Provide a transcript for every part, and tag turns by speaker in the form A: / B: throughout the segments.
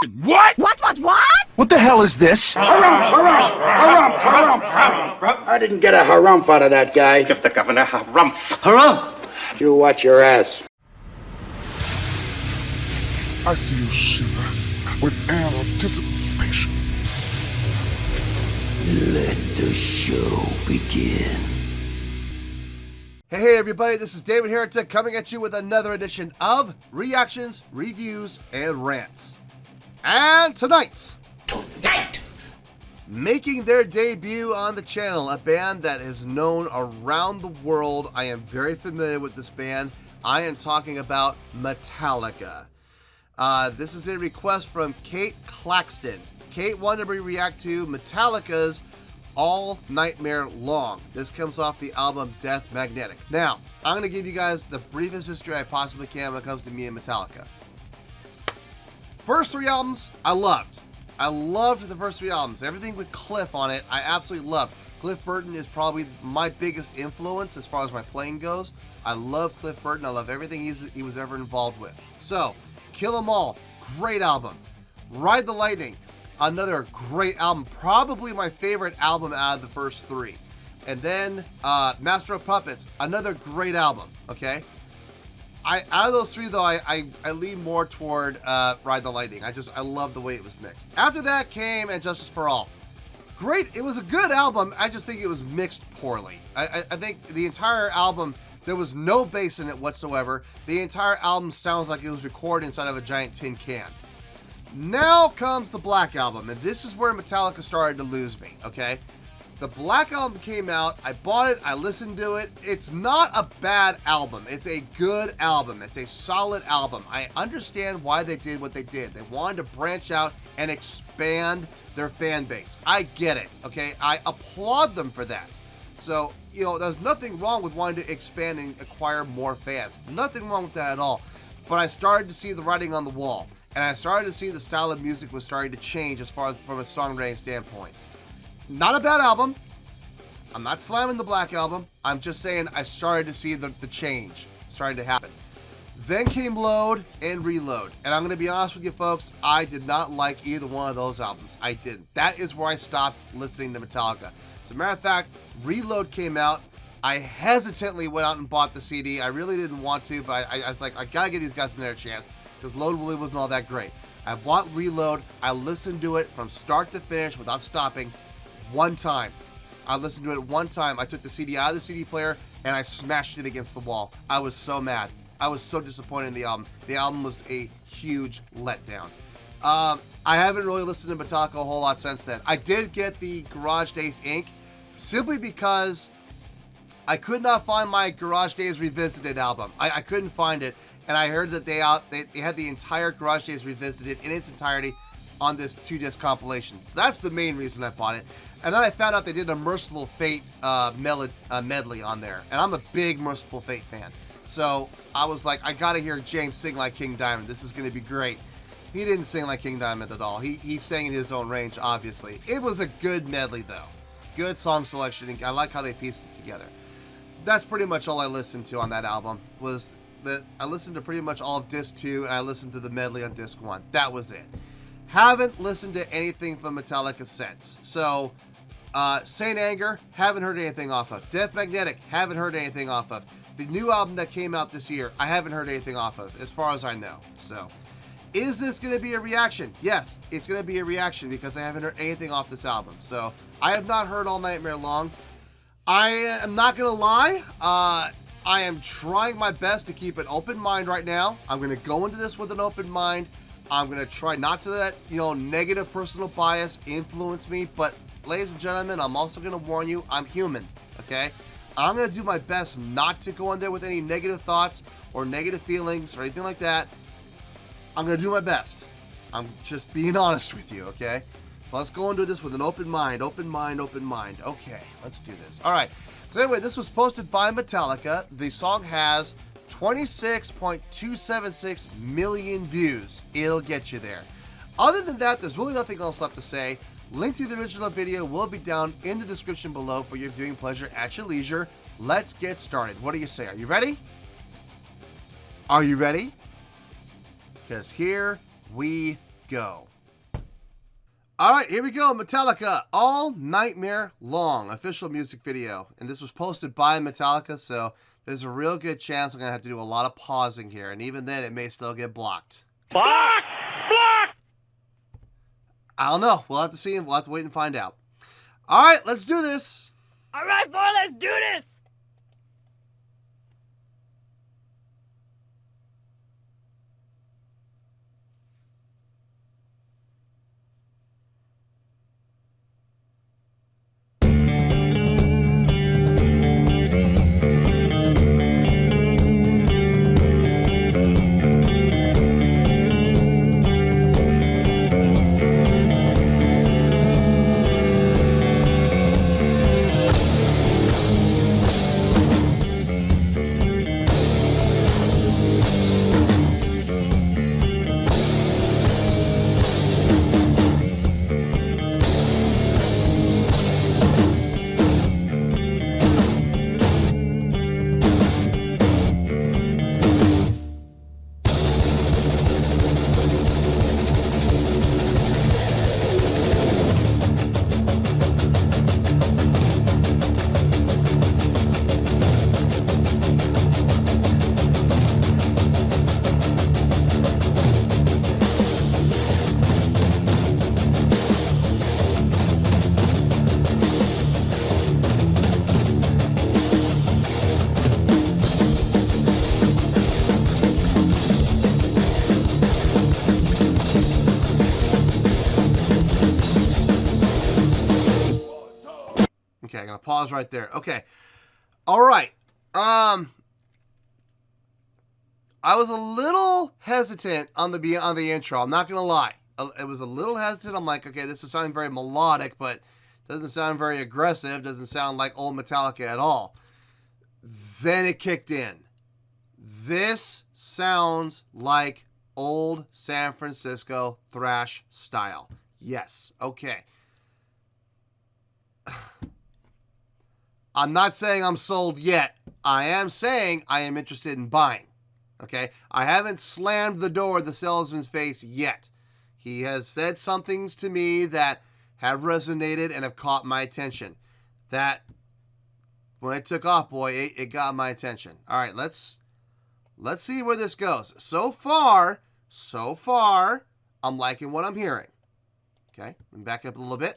A: What?
B: What?
C: What the hell is this?
D: Harumph. I didn't get a harumph out of that guy.
E: Give the governor harumph.
C: Harumph!
D: You watch your ass.
A: I see you shiver with anticipation.
F: Let the show begin.
G: Hey everybody, this is David Heretic coming at you with another edition of Reactions, Reviews, and Rants. And tonight, making their debut on the channel, a band that is known around the world. I am very familiar with this band. I am talking about Metallica. This is a request from Kate Claxton. Kate wanted me to react to Metallica's All Nightmare Long. This comes off the album Death Magnetic. Now, I'm going to give you guys the briefest history I possibly can when it comes to me and Metallica. First three albums, I loved. I loved the first three albums. Everything with Cliff on it, I absolutely loved. Cliff Burton is probably my biggest influence as far as my playing goes. I love Cliff Burton. I love everything he was ever involved with. So, Kill 'Em All, great album. Ride the Lightning, another great album. Probably my favorite album out of the first three. And then Master of Puppets, another great album, okay? Out of those three, though, I lean more toward Ride the Lightning. I love the way it was mixed. After that came And Justice for All. Great, it was a good album. I just think it was mixed poorly. I think the entire album, there was no bass in it whatsoever. The entire album sounds like it was recorded inside of a giant tin can. Now comes the Black Album, and this is where Metallica started to lose me, okay? The Black Album came out, I bought it, I listened to it. It's not a bad album. It's a good album. It's a solid album. I understand why they did what they did. They wanted to branch out and expand their fan base. I get it, okay? I applaud them for that. So, you know, there's nothing wrong with wanting to expand and acquire more fans. Nothing wrong with that at all. But I started to see the writing on the wall, and I started to see the style of music was starting to change as far as from a songwriting standpoint. Not a bad album. I'm not slamming the Black Album. I'm just saying I started to see the change starting to happen. Then came Load and Reload. And I'm going to be honest with you folks, I did not like either one of those albums. I didn't. That is where I stopped listening to Metallica. As a matter of fact, Reload came out. I hesitantly went out and bought the CD. I really didn't want to, but I was like, I got to give these guys another chance because Load really wasn't all that great. I bought Reload. I listened to it from start to finish without stopping one time. I listened to it one time. I took the CD out of the CD player and I smashed it against the wall. I was so mad. I was so disappointed in the album. The album was a huge letdown. I haven't really listened to Metallica a whole lot since then. I did get the Garage Days Inc. simply because I could not find my Garage Days Revisited album. I couldn't find it, and I heard that they had the entire Garage Days Revisited in its entirety on this 2-disc compilation. So that's the main reason I bought it. And then I found out they did a Merciful Fate medley on there, and I'm a big Merciful Fate fan. So I was like, I gotta hear James sing like King Diamond. This is gonna be great. He didn't sing like King Diamond at all. He sang in his own range, obviously. It was a good medley, though. Good song selection, and I like how they pieced it together. That's pretty much all I listened to on that album. I listened to pretty much all of Disc 2, and I listened to the medley on Disc 1. That was it. Haven't listened to anything from Metallica since. So, Saint Anger, haven't heard anything off of. Death Magnetic, haven't heard anything off of. The new album that came out this year, I haven't heard anything off of, as far as I know. So, is this going to be a reaction? Yes, it's going to be a reaction because I haven't heard anything off this album. So, I have not heard All Nightmare Long. I am not going to lie. I am trying my best to keep an open mind right now. I'm going to go into this with an open mind. I'm going to try not to let, negative personal bias influence me. But, ladies and gentlemen, I'm also going to warn you, I'm human, okay? I'm going to do my best not to go in there with any negative thoughts or negative feelings or anything like that. I'm going to do my best. I'm just being honest with you, okay? So let's go into this with an open mind, open mind, open mind. Okay, let's do this. All right. So anyway, this was posted by Metallica. The song has 26.276 million views. It'll get you there. Other than that, there's really nothing else left to say. Link to the original video will be down in the description below for your viewing pleasure at your leisure. Let's get started. What do you say? Are you ready? Are you ready? Because here we go. Alright, here we go. Metallica, All Nightmare Long, official music video. And this was posted by Metallica, so there's a real good chance I'm going to have to do a lot of pausing here. And even then, it may still get blocked.
B: Block! Block!
G: I don't know. We'll have to see. We'll have to wait and find out. Alright, let's do this.
B: All right, boy, let's do this!
G: Okay, I'm going to pause right there. Okay. All right. I was a little hesitant on the intro. I'm not going to lie. It was a little hesitant. I'm like, okay, this is sounding very melodic, but doesn't sound very aggressive. Doesn't sound like old Metallica at all. Then it kicked in. This sounds like old San Francisco thrash style. Yes. Okay. I'm not saying I'm sold yet. I am saying I am interested in buying. Okay? I haven't slammed the door of the salesman's face yet. He has said some things to me that have resonated and have caught my attention. That, when I took off, boy, it got my attention. All right, let's see where this goes. So far, I'm liking what I'm hearing. Okay? Let me back it up a little bit.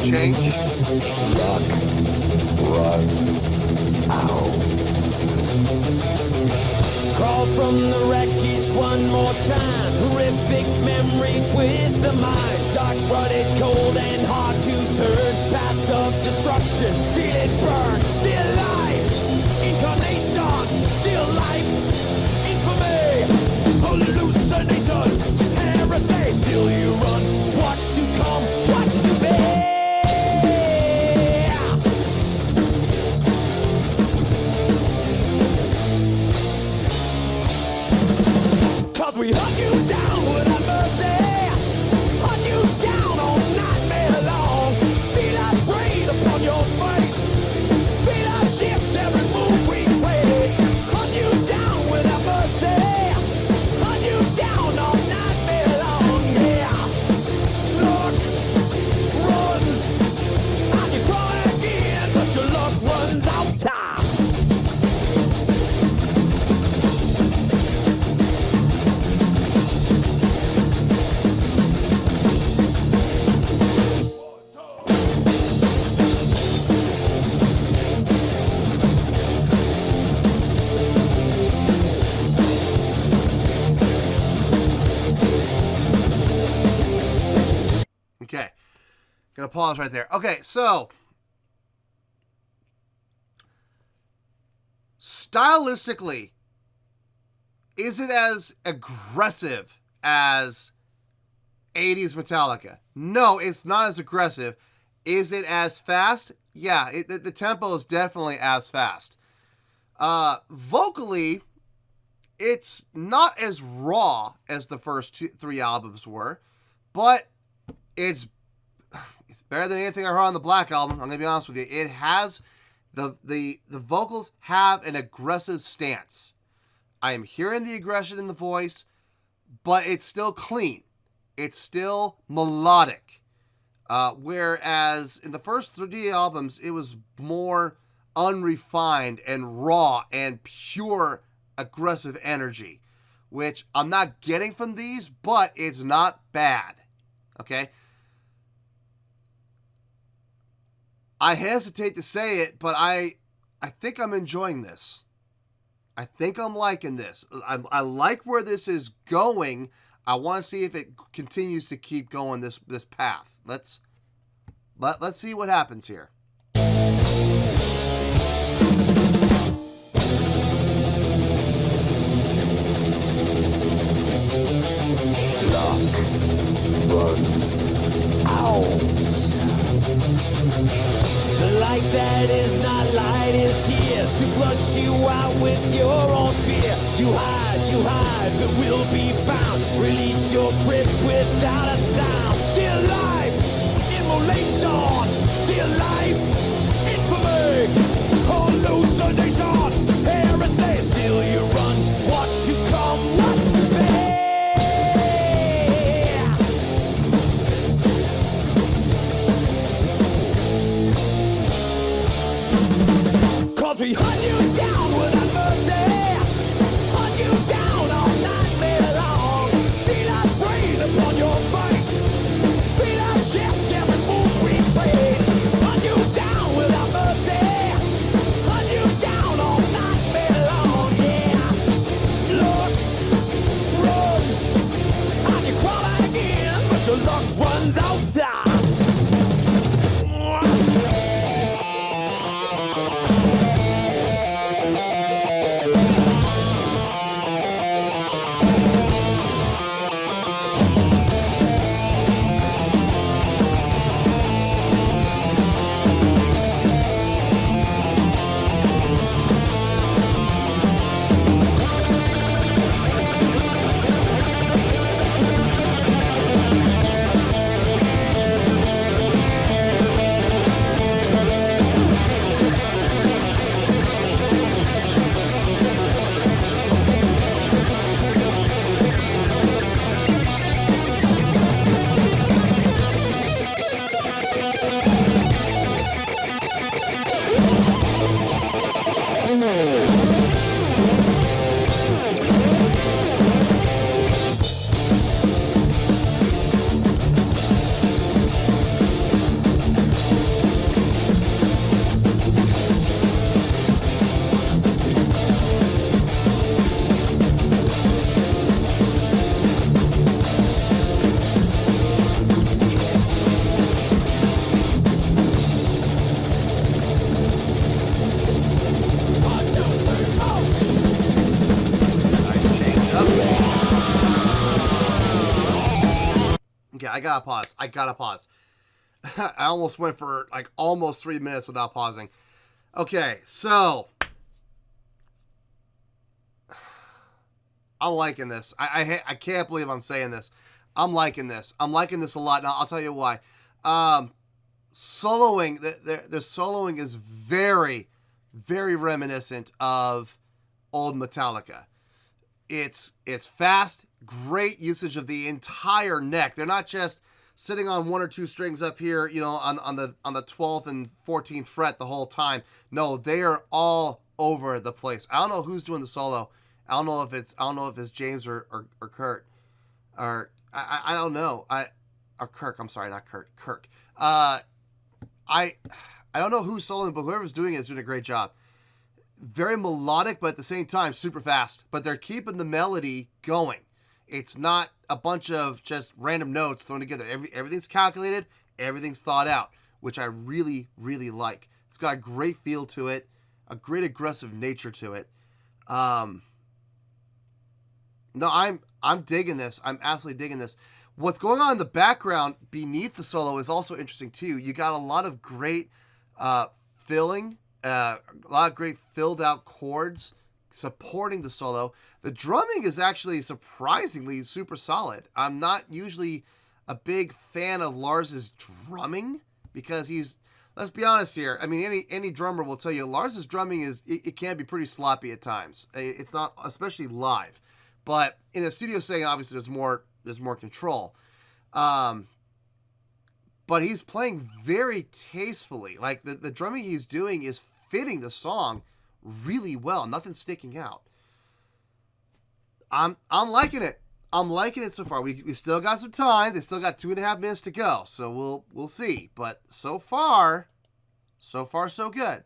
G: Change.
F: Luck runs out.
E: Crawl from the wreckage one more time. Horrific memory twist the mind. Dark-blooded, cold and hard to turn. Path of destruction, feel it burn. Still life, incarnation. Still life, infamy. Hallucination, heresy. Still you run. What's to come? What's to be? We hunt you down without mercy. Hunt you down all nightmare long. Feel us breathe upon your face. Feel us shift every move we trace. Hunt you down without mercy. Hunt you down all nightmare long. Yeah. Luck runs. And you try again, but your luck runs out time.
G: Okay. Gonna pause right there. Okay, so stylistically, is it as aggressive as 80s Metallica? No, it's not as aggressive. Is it as fast? Yeah, the tempo is definitely as fast. Vocally, it's not as raw as the first three albums were, but it's better than anything I heard on the Black album. I'm gonna be honest with you. It has the vocals have an aggressive stance. I am hearing the aggression in the voice, but it's still clean. It's still melodic. Whereas in the first 3 albums, it was more unrefined and raw and pure aggressive energy, which I'm not getting from these, but it's not bad. Okay? I hesitate to say it, but I think I'm enjoying this. I think I'm liking this. I like where this is going. I want to see if it continues to keep going this path. Let's see what happens here.
F: Luck runs out.
E: The light that is not light is here to flush you out with your own fear. You hide, but will be found. Release your grip without a sound. Still life, immolation. Still life, infamy. Hallucination, heresy. Still you run. What's to come? What's to be? We hunt you down without mercy. Hunt you down all nightmare long. Feel us breathe upon your face. Feel us shift every move we trace. Hunt you down without mercy. Hunt you down all nightmare long. Yeah. Looks, runs, and you crawl again, but your luck runs out.
G: I gotta pause. I almost went for like almost 3 minutes without pausing. Okay, so I'm liking this. I can't believe I'm saying this. I'm liking this. I'm liking this a lot. Now I'll tell you why. Soloing, the soloing is very, very reminiscent of old Metallica. It's fast, great usage of the entire neck. They're not just sitting on 1 or 2 strings up here, you know, on the 12th and 14th fret the whole time. No, they are all over the place. I don't know who's doing the solo. I don't know if it's James or Kurt, or I don't know. Or Kirk. I'm sorry, not Kurt. Kirk. I don't know who's soloing, but whoever's doing it is doing a great job. Very melodic, but at the same time super fast. But they're keeping the melody going. It's not a bunch of just random notes thrown together. Everything's calculated, everything's thought out, which I really, really like. It's got a great feel to it, a great aggressive nature to it. No, I'm digging this. I'm absolutely digging this. What's going on in the background beneath the solo is also interesting too. You got a lot of great filling, a lot of great filled out chords supporting the solo. The drumming is actually surprisingly super solid. I'm not usually a big fan of Lars's drumming because let's be honest here. I mean, any drummer will tell you Lars's drumming it can be pretty sloppy at times. It's not, especially live. But in a studio setting, obviously there's more control. But he's playing very tastefully. Like the drumming he's doing is fitting the song really well. Nothing's sticking out. I'm liking it. I'm liking it so far. We still got some time. They still got 2.5 minutes to go. So we'll see. But so far so good.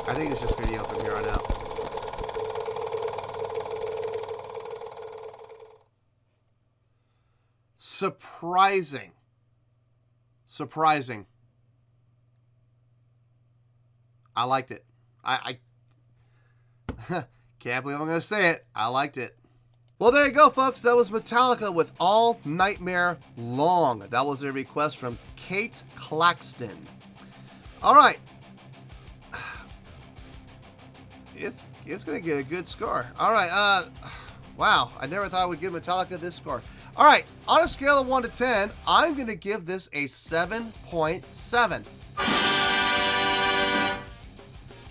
G: I think it's just video from here on out. Surprising. I liked it. I can't believe I'm going to say it. I liked it. Well, there you go, folks. That was Metallica with All Nightmare Long. That was a request from Kate Claxton. All right. It's going to get a good score. All right. Wow. I never thought I would give Metallica this score. All right. On a scale of 1 to 10, I'm going to give this a 7.7.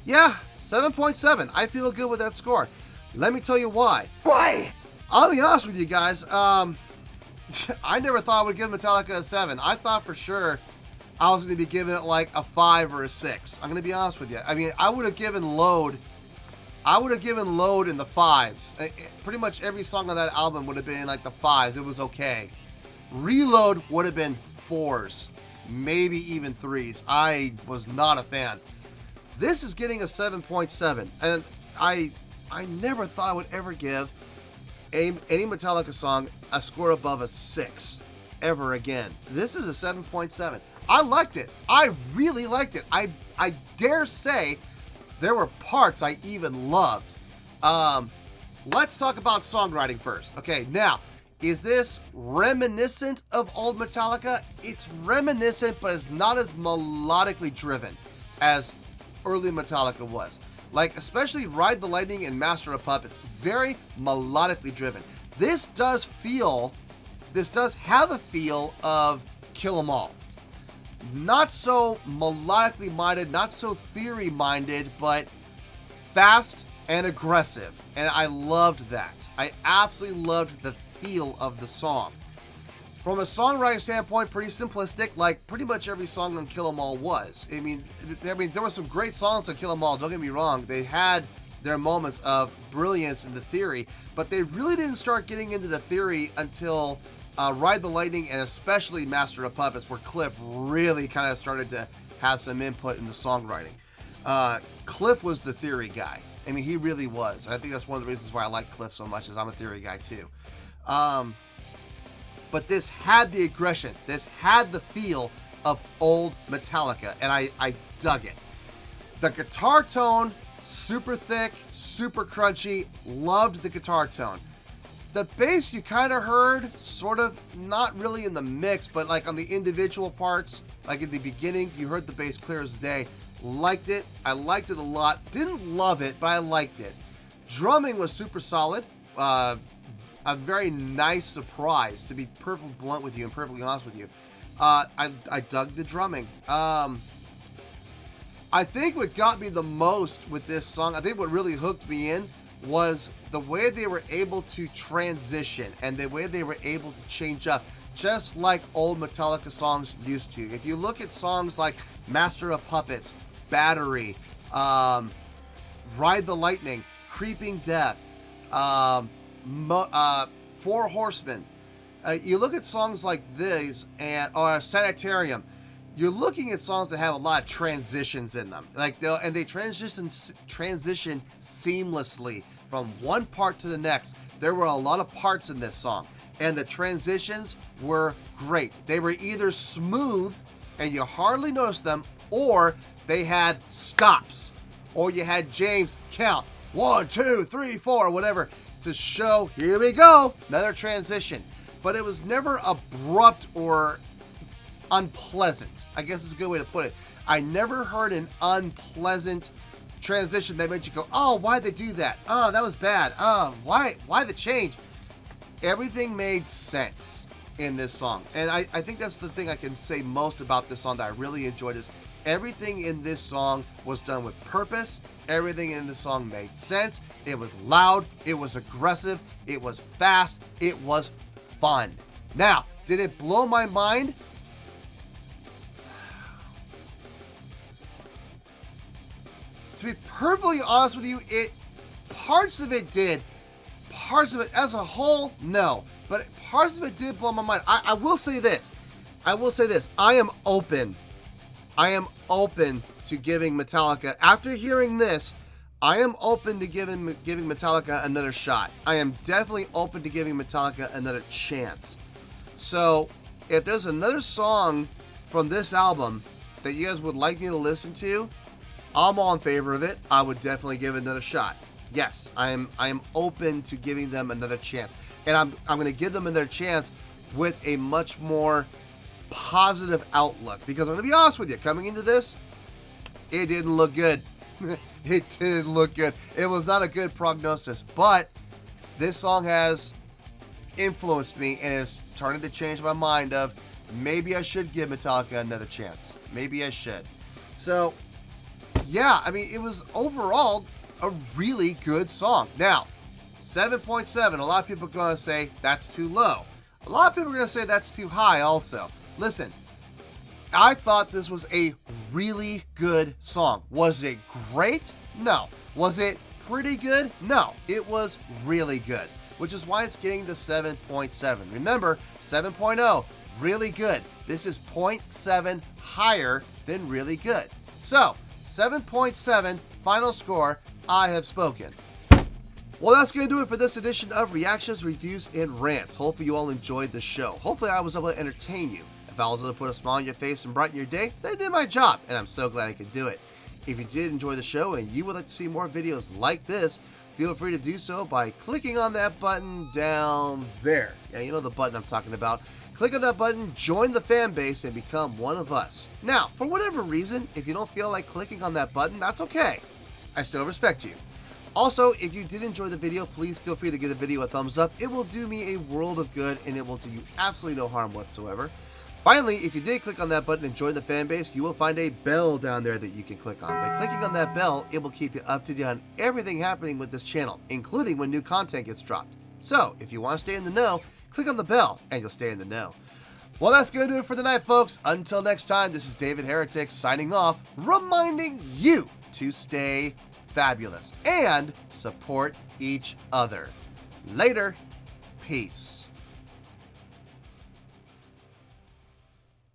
G: Yeah, 7.7. I feel good with that score. Let me tell you why.
C: Why?
G: I'll be honest with you guys. I never thought I would give Metallica a 7. I thought for sure I was going to be giving it like a 5 or a 6. I'm going to be honest with you. I mean, I would have given Load in the 5s. Pretty much every song on that album would have been like the 5s. It was okay. Reload would have been 4s, maybe even 3s. I was not a fan. This is getting a 7.7, and I never thought I would ever give any Metallica song a score above a 6 ever again. This is a 7.7. I liked it. I really liked it. I I dare say there were parts I even loved. Let's talk about songwriting first. Okay, now, is this reminiscent of old Metallica? It's reminiscent, but it's not as melodically driven as early Metallica was. Like, especially Ride the Lightning and Master of Puppets, very melodically driven. This does have a feel of Kill 'Em All. Not so melodically minded, not so theory minded, but fast and aggressive. And I loved that. I absolutely loved the feel of the song. From a songwriting standpoint, pretty simplistic, like pretty much every song on Kill 'Em All was. I mean, there were some great songs on Kill 'Em All, don't get me wrong. They had their moments of brilliance in the theory, but they really didn't start getting into the theory until Ride the Lightning and especially Master of Puppets, where Cliff really kind of started to have some input in the songwriting. Cliff was the theory guy. I mean, he really was. And I think that's one of the reasons why I like Cliff so much, is I'm a theory guy too. But this had the aggression. This had the feel of old Metallica, and I dug it. The guitar tone, super thick, super crunchy. Loved the guitar tone. The bass you kind of heard, sort of, not really in the mix, but like on the individual parts, like in the beginning, you heard the bass clear as day. Liked it. I liked it a lot. Didn't love it, but I liked it. Drumming was super solid. A very nice surprise, to be perfectly blunt with you and perfectly honest with you. I dug the drumming. I think what got me the most with this song, I think what really hooked me in, was the way they were able to transition and the way they were able to change up, just like old Metallica songs used to. If you look at songs like Master of Puppets, Battery, Ride the Lightning, Creeping Death, Four Horsemen, you look at songs like these, or Sanitarium, you're looking at songs that have a lot of transitions in them. And they transition seamlessly from one part to the next. There were a lot of parts in this song, and the transitions were great. They were either smooth and you hardly noticed them, or they had stops, or you had James count 1, 2, 3, 4, whatever, to show, here we go, another transition. But it was never abrupt or unpleasant. I guess is a good way to put it. I never heard an unpleasant transition that made you go, oh, why'd they do that? Oh, that was bad. Oh, why the change? Everything made sense in this song. And I think that's the thing I can say most about this song that I really enjoyed, is everything in this song was done with purpose. Everything in this song made sense. It was loud. It was aggressive. It was fast. It was fun. Now, did it blow my mind? To be perfectly honest with you, parts of it did. Parts of it as a whole, no. But parts of it did blow my mind. I will say this. I am open. To giving Metallica, after hearing this, I am open to giving Metallica another shot. I am definitely open to giving Metallica another chance. So, if there's another song from this album that you guys would like me to listen to, I'm all in favor of it. I would definitely give it another shot. Yes, I am open to giving them another chance. And I'm going to give them another chance with a much more positive outlook. Because I'm going to be honest with you, coming into this, it didn't look good. It didn't look good. It was not a good prognosis. But this song has influenced me and is starting to change my mind of maybe I should give Metallica another chance. Maybe I should. So, yeah, I mean, it was overall a really good song. Now, 7.7, a lot of people are going to say that's too low. A lot of people are going to say that's too high also. Listen, I thought this was a really good song. Was it great? No. Was it pretty good? No. It was really good, which is why it's getting the 7.7. Remember, 7.0, really good. This is 0.7 higher than really good. So, 7.7, final score, I have spoken. Well, that's going to do it for this edition of Reactions, Reviews, and Rants. Hopefully you all enjoyed the show. Hopefully I was able to entertain you. If If I was able to put a smile on your face and brighten your day, then I did my job, and I'm so glad I could do it. If you did enjoy the show and you would like to see more videos like this, feel free to do so by clicking on that button down there. Yeah, you know the button I'm talking about. Click on that button, join the fan base, and become one of us. Now, for whatever reason, if you don't feel like clicking on that button, that's okay. I still respect you. Also, if you did enjoy the video, please feel free to give the video a thumbs up. It will do me a world of good, and it will do you absolutely no harm whatsoever. Finally, if you did click on that button and join the fan base, you will find a bell down there that you can click on. By clicking on that bell, it will keep you up to date on everything happening with this channel, including when new content gets dropped. So, if you want to stay in the know, click on the bell and you'll stay in the know. Well, that's going to do it for tonight, folks. Until next time, this is David Heretic signing off, reminding you to stay fabulous and support each other. Later. Peace.